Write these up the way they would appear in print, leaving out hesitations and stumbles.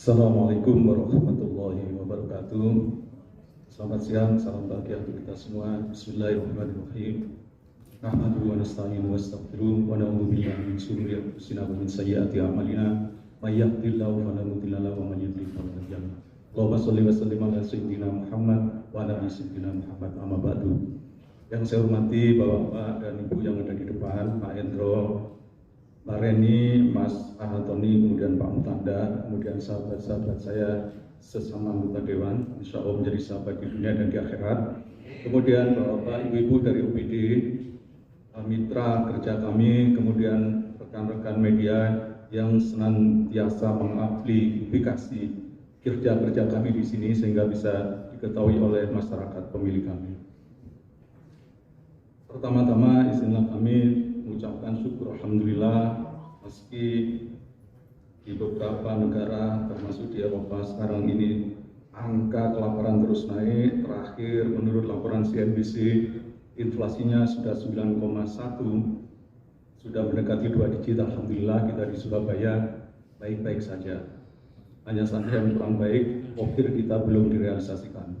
Assalamualaikum warahmatullahi wabarakatuh. Selamat siang, salam bahagia untuk kita semua. Bismillahirrahmanirrahim. Nahmaduhu wa nasta'inu wa nastaghfiruh wa na'udzu billahi min shururi anfusina wa min sayyiati a'malina. May yahdihillahu fala mudilla lahu wa may yudlil fala hadiya lahu. Allahumma shalli wa sallim ala sayyidina Muhammad wa ala ali sayyidina Muhammad. Amma ba'du. Yang saya hormati Bapak-bapak dan Ibu yang ada di depan, Pak Hendro, Pak Reni, Mas Ahatoni, kemudian Pak Mutanda, kemudian sahabat-sahabat saya sesama anggota Dewan, insya Allah menjadi sahabat di dunia dan di akhirat. Kemudian Bapak, Ibu-Ibu dari UPD, mitra kerja kami, kemudian rekan-rekan media yang senantiasa mengaplikasi kerja-kerja kami di sini sehingga bisa diketahui oleh masyarakat pemilih kami. Pertama-tama izinlah kami mengucapkan syukur alhamdulillah meski di beberapa negara termasuk di Eropa sekarang ini angka kelaparan terus naik. Terakhir menurut laporan CNBC inflasinya sudah 9,1, sudah mendekati 2 digit. Alhamdulillah kita di Surabaya baik-baik saja, hanya saja yang kurang baik OKIR kita belum direalisasikan.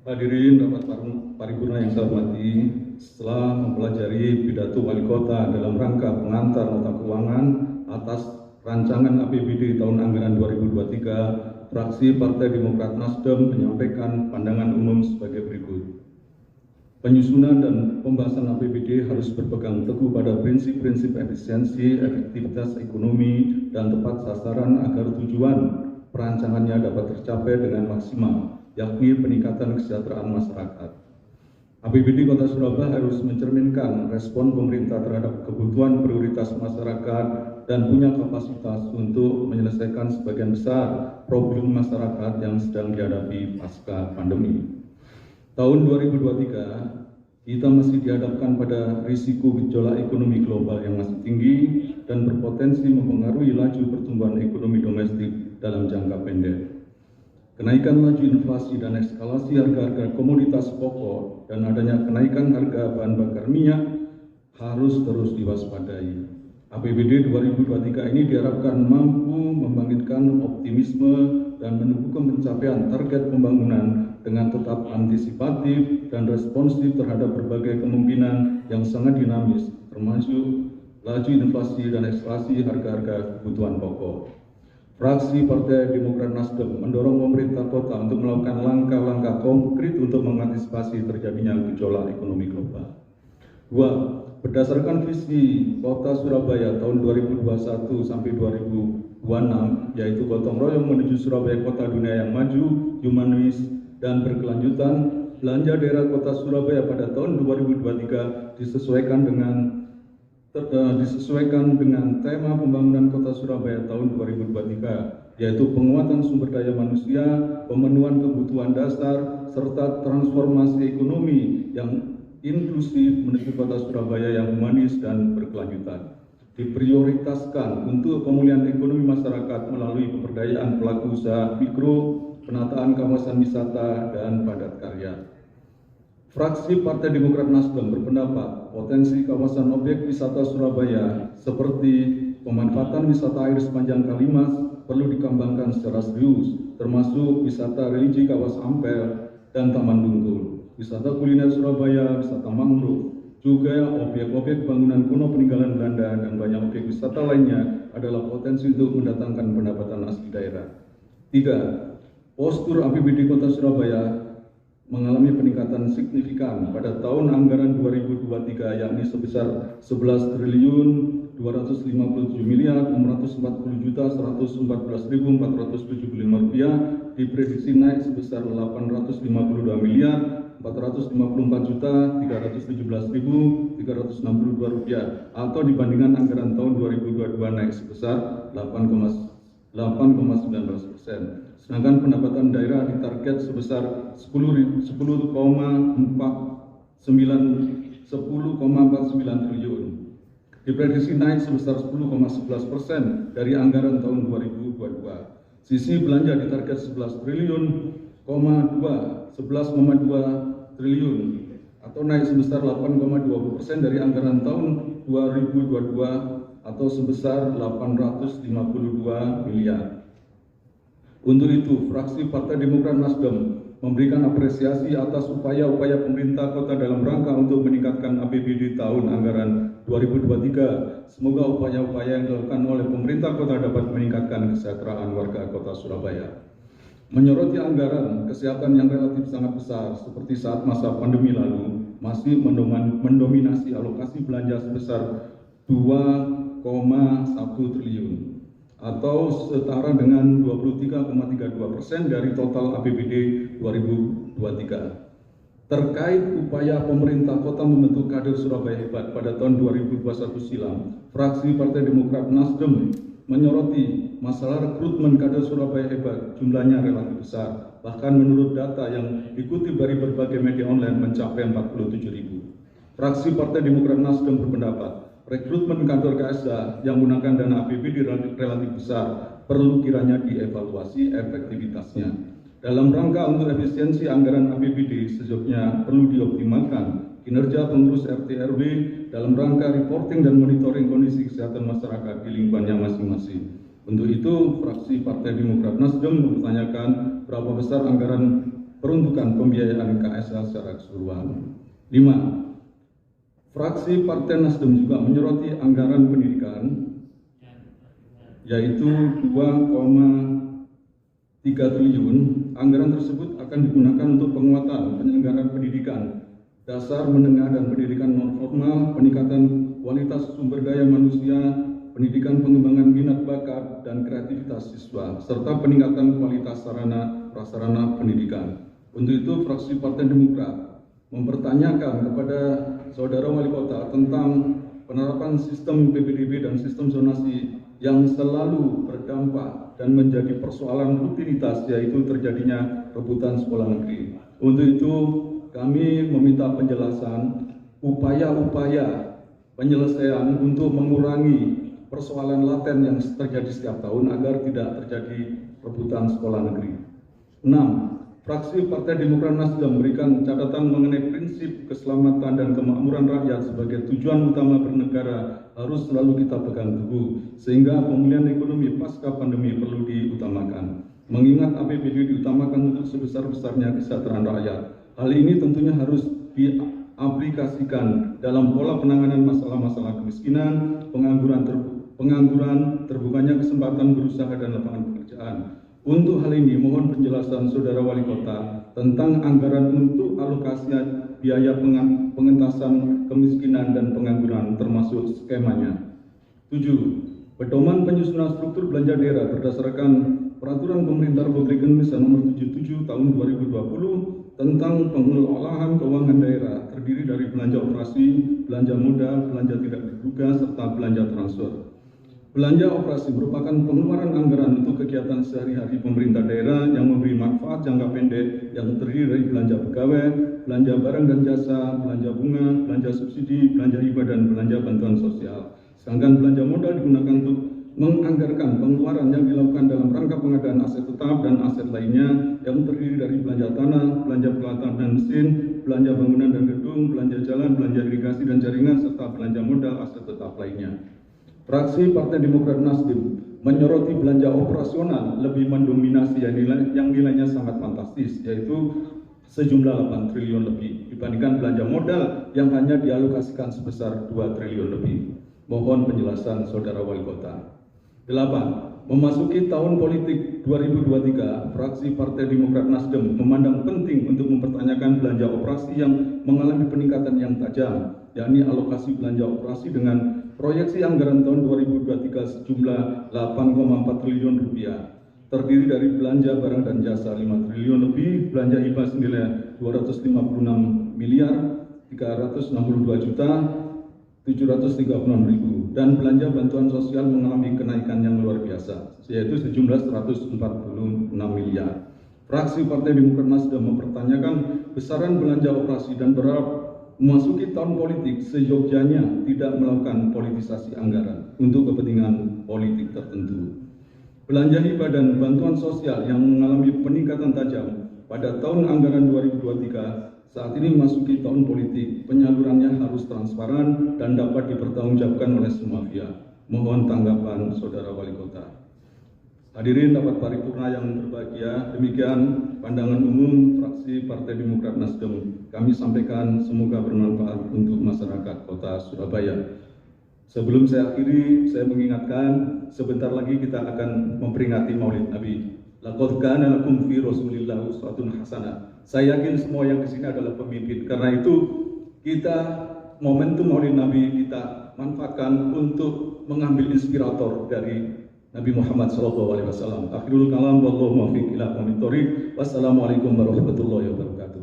Hadirin rapat paripurna yang saya hormati, setelah mempelajari pidato wali kota dalam rangka pengantar nota keuangan atas rancangan APBD tahun anggaran 2023, fraksi Partai Demokrat Nasdem menyampaikan pandangan umum sebagai berikut. Penyusunan dan pembahasan APBD harus berpegang teguh pada prinsip-prinsip efisiensi, efektivitas ekonomi, dan tepat sasaran agar tujuan perancangannya dapat tercapai dengan maksimal, yakni peningkatan kesejahteraan masyarakat. APBD Kota Surabaya harus mencerminkan respon pemerintah terhadap kebutuhan prioritas masyarakat dan punya kapasitas untuk menyelesaikan sebagian besar problem masyarakat yang sedang dihadapi pasca pandemi. Tahun 2023, kita masih dihadapkan pada risiko gejolak ekonomi global yang masih tinggi dan berpotensi mempengaruhi laju pertumbuhan ekonomi domestik dalam jangka pendek. Kenaikan laju inflasi dan eskalasi harga-harga komoditas pokok dan adanya kenaikan harga bahan bakar minyak harus terus diwaspadai. APBD 2023 ini diharapkan mampu membangkitkan optimisme dan mendukung pencapaian target pembangunan dengan tetap antisipatif dan responsif terhadap berbagai kemungkinan yang sangat dinamis, termasuk laju inflasi dan eskalasi harga-harga kebutuhan pokok. Fraksi Partai Demokrat Nasdem mendorong pemerintah kota untuk melakukan langkah-langkah konkret untuk mengantisipasi terjadinya gejolak ekonomi global. 2. Berdasarkan visi Kota Surabaya tahun 2021 sampai 2026, yaitu gotong royong menuju Surabaya Kota Dunia yang maju, humanis, dan berkelanjutan, belanja daerah Kota Surabaya pada tahun 2023 disesuaikan dengan tema pembangunan Kota Surabaya tahun 2023, yaitu penguatan sumber daya manusia, pemenuhan kebutuhan dasar, serta transformasi ekonomi yang inklusif menuju Kota Surabaya yang humanis dan berkelanjutan. Diprioritaskan untuk pemulihan ekonomi masyarakat melalui pemberdayaan pelaku usaha mikro, penataan kawasan wisata, dan padat karya. Fraksi Partai Demokrat Nasdem berpendapat potensi kawasan objek wisata Surabaya seperti pemanfaatan wisata air sepanjang Kalimas perlu dikembangkan secara serius, termasuk wisata religi kawasan Ampel dan Taman Bungkul, wisata kuliner Surabaya, wisata mangrove, juga objek-objek bangunan kuno peninggalan Belanda dan banyak objek wisata lainnya adalah potensi untuk mendatangkan pendapatan asli daerah. 3. Postur APBD Kota Surabaya mengalami peningkatan signifikan pada tahun anggaran 2023, yakni sebesar 11.257.640.114.475 rupiah, diprediksi naik sebesar 852.454.317.362 rupiah, atau dibandingkan anggaran tahun 2022 naik sebesar 8,19%. Sedangkan pendapatan daerah ditarget sebesar 10,49 triliun. Diprediksi naik sebesar 10,11% dari anggaran tahun 2022. Sisi belanja ditarget 11,2 triliun atau naik sebesar 8,20% dari anggaran tahun 2022 atau sebesar 852 miliar. Untuk itu, fraksi Partai Demokrat Nasdem memberikan apresiasi atas upaya-upaya pemerintah kota dalam rangka untuk meningkatkan APBD tahun anggaran 2023. Semoga upaya-upaya yang dilakukan oleh pemerintah kota dapat meningkatkan kesejahteraan warga kota Surabaya. Menyoroti anggaran kesehatan yang relatif sangat besar seperti saat masa pandemi lalu, masih mendominasi alokasi belanja sebesar 2,1 triliun atau setara dengan 23,32% dari total APBD 2023. Terkait upaya pemerintah kota membentuk kader Surabaya Hebat pada tahun 2021 silam, fraksi Partai Demokrat Nasdem menyoroti masalah rekrutmen kader Surabaya Hebat jumlahnya relatif besar. Bahkan menurut data yang dikutip dari berbagai media online mencapai 47.000. Fraksi Partai Demokrat Nasdem berpendapat rekrutmen kader KSA yang menggunakan dana APBD relatif besar perlu kiranya dievaluasi efektivitasnya. Dalam rangka untuk efisiensi anggaran APBD sejauhnya perlu dioptimalkan kinerja pengurus RT RW dalam rangka reporting dan monitoring kondisi kesehatan masyarakat di lingkungannya masing-masing. Untuk itu, fraksi Partai Demokrat Nasdem mempertanyakan berapa besar anggaran peruntukan pembiayaan KSA secara keseluruhan. 5. Fraksi Partai Nasdem juga menyoroti anggaran pendidikan, yaitu 2,3 triliun. Anggaran tersebut akan digunakan untuk penguatan penyelenggaraan pendidikan dasar, menengah, dan pendidikan non formal, peningkatan kualitas sumber daya manusia, pendidikan pengembangan minat bakat dan kreativitas siswa, serta peningkatan kualitas sarana prasarana pendidikan. Untuk itu, fraksi Partai Demokrat mempertanyakan kepada Saudara Wali Kota tentang penerapan sistem PPDB dan sistem zonasi yang selalu berdampak dan menjadi persoalan rutinitas, yaitu terjadinya rebutan sekolah negeri. Untuk itu, kami meminta penjelasan upaya-upaya penyelesaian untuk mengurangi persoalan laten yang terjadi setiap tahun agar tidak terjadi rebutan sekolah negeri. 6. Fraksi Partai Demokrat Nasdem memberikan catatan mengenai prinsip keselamatan dan kemakmuran rakyat sebagai tujuan utama bernegara harus selalu kita pegang teguh, sehingga pemulihan ekonomi pasca pandemi perlu diutamakan. Mengingat APBD diutamakan untuk sebesar-besarnya kesejahteraan rakyat. Hal ini tentunya harus diaplikasikan dalam pola penanganan masalah-masalah kemiskinan, pengangguran, terbukanya kesempatan berusaha dan lapangan pekerjaan. Untuk hal ini, mohon penjelasan Saudara Wali Kota tentang anggaran untuk alokasi biaya pengentasan kemiskinan dan pengangguran termasuk skemanya. 7. Pedoman penyusunan struktur belanja daerah berdasarkan Peraturan Pemerintah Republik Indonesia Nomor 77 Tahun 2020 tentang pengelolaan keuangan daerah terdiri dari belanja operasi, belanja modal, belanja tidak diduga, serta belanja transfer. Belanja operasi merupakan pengeluaran anggaran untuk kegiatan sehari-hari pemerintah daerah yang memberi manfaat jangka pendek yang terdiri dari belanja pegawai, belanja barang dan jasa, belanja bunga, belanja subsidi, belanja hibah, dan belanja bantuan sosial. Sedangkan belanja modal digunakan untuk menganggarkan pengeluaran yang dilakukan dalam rangka pengadaan aset tetap dan aset lainnya yang terdiri dari belanja tanah, belanja peralatan dan mesin, belanja bangunan dan gedung, belanja jalan, belanja irigasi dan jaringan, serta belanja modal aset tetap lainnya. Fraksi Partai Demokrat Nasdem menyoroti belanja operasional lebih mendominasi yang nilainya sangat fantastis, yaitu sejumlah 8 triliun lebih dibandingkan belanja modal yang hanya dialokasikan sebesar 2 triliun lebih. Mohon penjelasan Saudara Wali Kota. 8. Memasuki tahun politik 2023, fraksi Partai Demokrat Nasdem memandang penting untuk mempertanyakan belanja operasi yang mengalami peningkatan yang tajam, yakni alokasi belanja operasi dengan proyeksi anggaran tahun 2023 sejumlah 8,4 triliun rupiah. Terdiri dari belanja barang dan jasa 5 triliun lebih, belanja hibah senilai 256 miliar 362 juta 736.000, dan belanja bantuan sosial mengalami kenaikan yang luar biasa, yaitu sejumlah 146 miliar. Fraksi Partai Demokrat Nasdem mempertanyakan besaran belanja operasi dan berharap memasuki tahun politik seyogyanya tidak melakukan politisasi anggaran untuk kepentingan politik tertentu. Belanja hibah dan bantuan sosial yang mengalami peningkatan tajam pada tahun anggaran 2023 Saat ini memasuki tahun politik, penyalurannya harus transparan dan dapat dipertanggungjawabkan oleh semua pihak. Mohon tanggapan Saudara Wali Kota. Hadirin dapat paripurna yang berbahagia, demikian pandangan umum fraksi Partai Demokrat Nasdem kami sampaikan, semoga bermanfaat untuk masyarakat Kota Surabaya. Sebelum saya akhiri, saya mengingatkan sebentar lagi kita akan memperingati Maulid Nabi. Laqad kana lakum fi Rasulillah uswatun hasanah. Saya yakin semua yang di sini adalah pemimpin. Karena itu kita momentum Maulid Nabi kita manfaatkan untuk mengambil inspirator dari Nabi Muhammad SAW. Akhirul kalam, wallahu muwaffiq ila aqwamit thoriq. Wassalamualaikum warahmatullahi wabarakatuh.